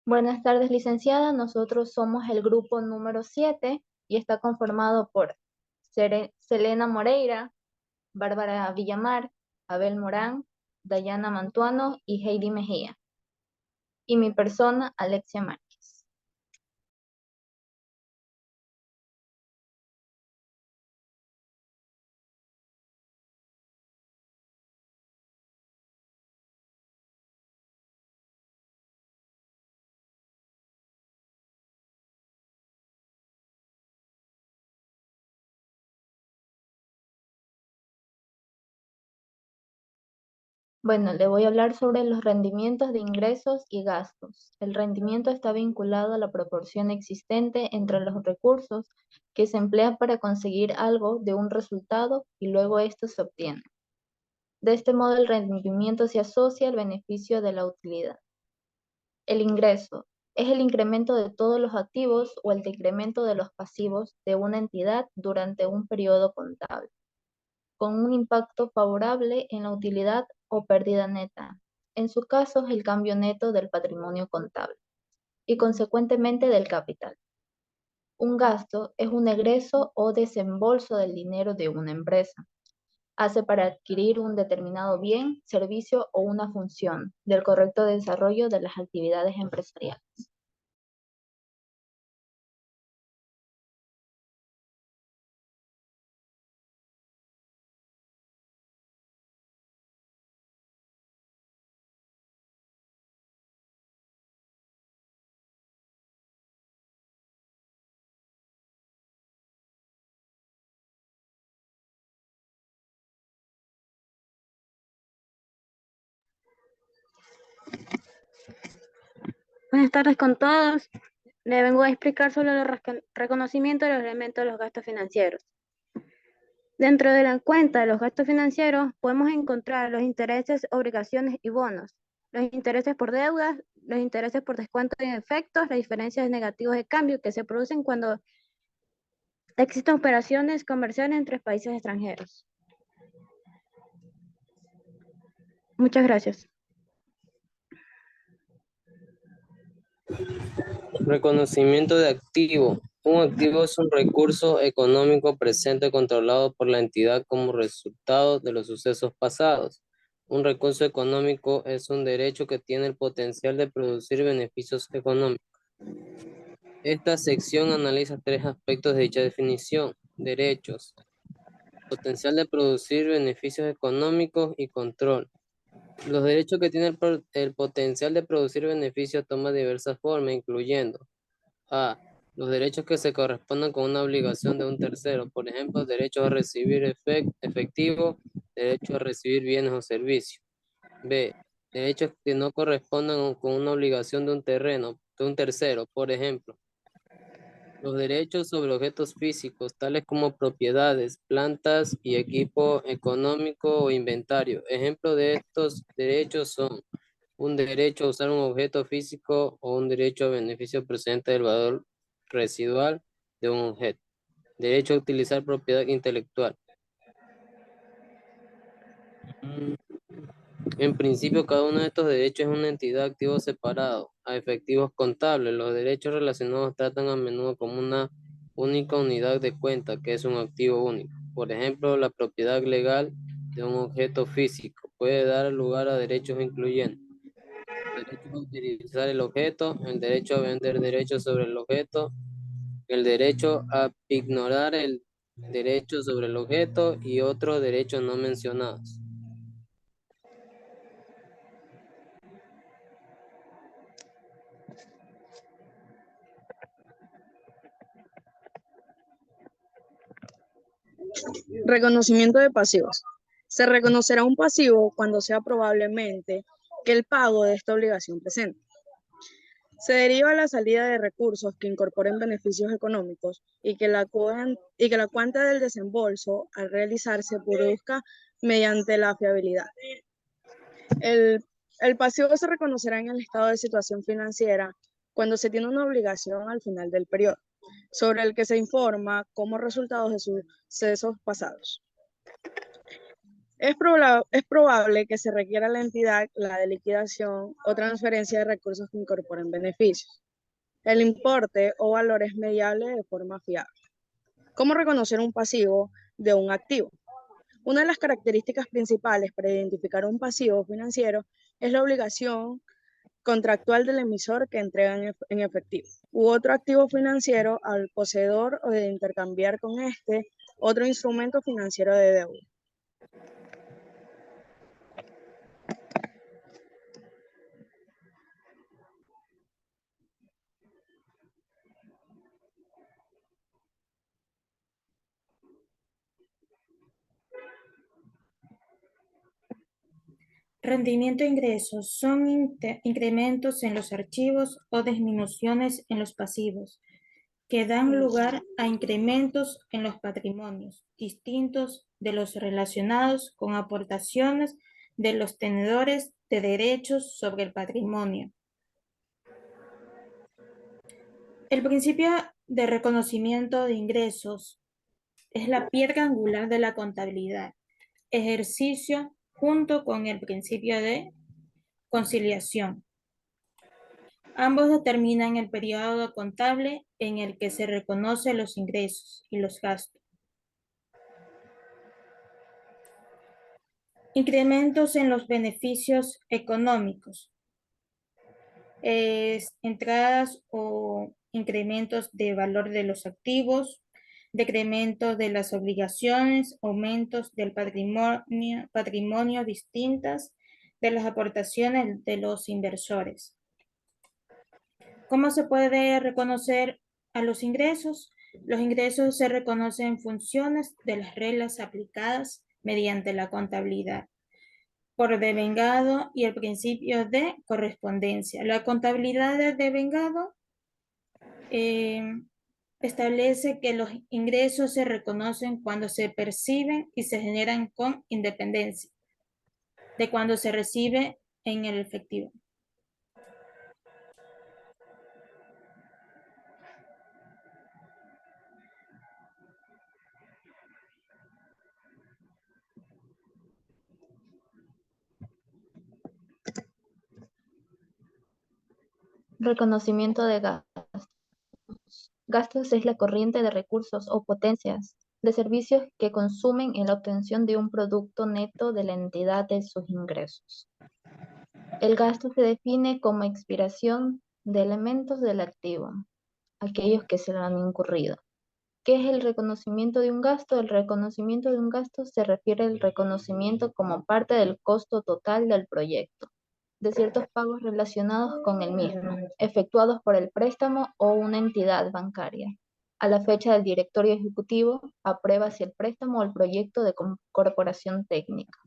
Buenas tardes, licenciada. Nosotros somos el grupo número 7 y está conformado por Selena Moreira, Bárbara Villamar, Abel Morán, Dayana Mantuano y Heidi Mejía. Y mi persona, Alexia Márquez. Bueno, le voy a hablar sobre los rendimientos de ingresos y gastos. El rendimiento está vinculado a la proporción existente entre los recursos que se emplean para conseguir algo de un resultado y luego esto se obtiene. De este modo, el rendimiento se asocia al beneficio de la utilidad. El ingreso es el incremento de todos los activos o el decremento de los pasivos de una entidad durante un periodo contable, con un impacto favorable en la utilidad o pérdida neta. En su caso, es el cambio neto del patrimonio contable y consecuentemente del capital. Un gasto es un egreso o desembolso del dinero de una empresa. Hace para adquirir un determinado bien, servicio o una función del correcto desarrollo de las actividades empresariales. Buenas tardes con todos. Le vengo a explicar sobre el reconocimiento de los elementos de los gastos financieros. Dentro de la cuenta de los gastos financieros podemos encontrar los intereses, obligaciones y bonos, los intereses por deudas, los intereses por descuento de efectos, las diferencias negativas de cambio que se producen cuando existen operaciones comerciales entre países extranjeros. Muchas gracias. Reconocimiento de activo. Un activo es un recurso económico presente controlado por la entidad como resultado de los sucesos pasados. Un recurso económico es un derecho que tiene el potencial de producir beneficios económicos. Esta sección analiza tres aspectos de dicha definición: derechos, potencial de producir beneficios económicos y control. Los derechos que tienen el potencial de producir beneficios toman diversas formas, incluyendo A. Los derechos que se correspondan con una obligación de un tercero, por ejemplo, derecho a recibir efectivo, derecho a recibir bienes o servicios. B. Derechos que no correspondan con una obligación de un tercero, por ejemplo, los derechos sobre objetos físicos, tales como propiedades, plantas y equipo económico o inventario. Ejemplos de estos derechos son un derecho a usar un objeto físico o un derecho a beneficio procedente del valor residual de un objeto. Derecho a utilizar propiedad intelectual. En principio, cada uno de estos derechos es una entidad de activos separado a efectivos contables. Los derechos relacionados tratan a menudo como una única unidad de cuenta, que es un activo único. Por ejemplo, la propiedad legal de un objeto físico puede dar lugar a derechos incluyendo el derecho a utilizar el objeto, el derecho a vender derechos sobre el objeto, el derecho a ignorar el derecho sobre el objeto y otros derechos no mencionados. Reconocimiento de pasivos. Se reconocerá un pasivo cuando sea probablemente que el pago de esta obligación presente. Se deriva la salida de recursos que incorporen beneficios económicos y que la cuenta del desembolso al realizarse produzca mediante la fiabilidad. El pasivo se reconocerá en el estado de situación financiera cuando se tiene una obligación al final del periodo, sobre el que se informa como resultado de sucesos pasados. Es probable que se requiera a la entidad la de liquidación o transferencia de recursos que incorporen beneficios. El importe o valor es mediable de forma fiable. ¿Cómo reconocer un pasivo de un activo? Una de las características principales para identificar un pasivo financiero es la obligación contractual del emisor que entrega en efectivo u otro activo financiero al poseedor o de intercambiar con este otro instrumento financiero de deuda. Rendimiento e ingresos son incrementos en los archivos o disminuciones en los pasivos que dan lugar a incrementos en los patrimonios distintos de los relacionados con aportaciones de los tenedores de derechos sobre el patrimonio. El principio de reconocimiento de ingresos es la piedra angular de la contabilidad, ejercicio junto con el principio de conciliación. Ambos determinan el periodo contable en el que se reconocen los ingresos y los gastos. Incrementos en los beneficios económicos. Entradas o incrementos de valor de los activos, decrementos de las obligaciones, aumentos del patrimonio distintas de las aportaciones de los inversores. ¿Cómo se puede reconocer a los ingresos? Los ingresos se reconocen en funciones de las reglas aplicadas mediante la contabilidad por devengado y el principio de correspondencia. La contabilidad de devengado establece que los ingresos se reconocen cuando se perciben y se generan con independencia de cuando se recibe en el efectivo. Reconocimiento de gastos. Gastos es la corriente de recursos o potencias de servicios que consumen en la obtención de un producto neto de la entidad de sus ingresos. El gasto se define como expiración de elementos del activo, aquellos que se lo han incurrido. ¿Qué es el reconocimiento de un gasto? El reconocimiento de un gasto se refiere al reconocimiento como parte del costo total del proyecto, de ciertos pagos relacionados con el mismo, efectuados por el préstamo o una entidad bancaria. A la fecha del directorio ejecutivo, aprueba si el préstamo o el proyecto de corporación técnica.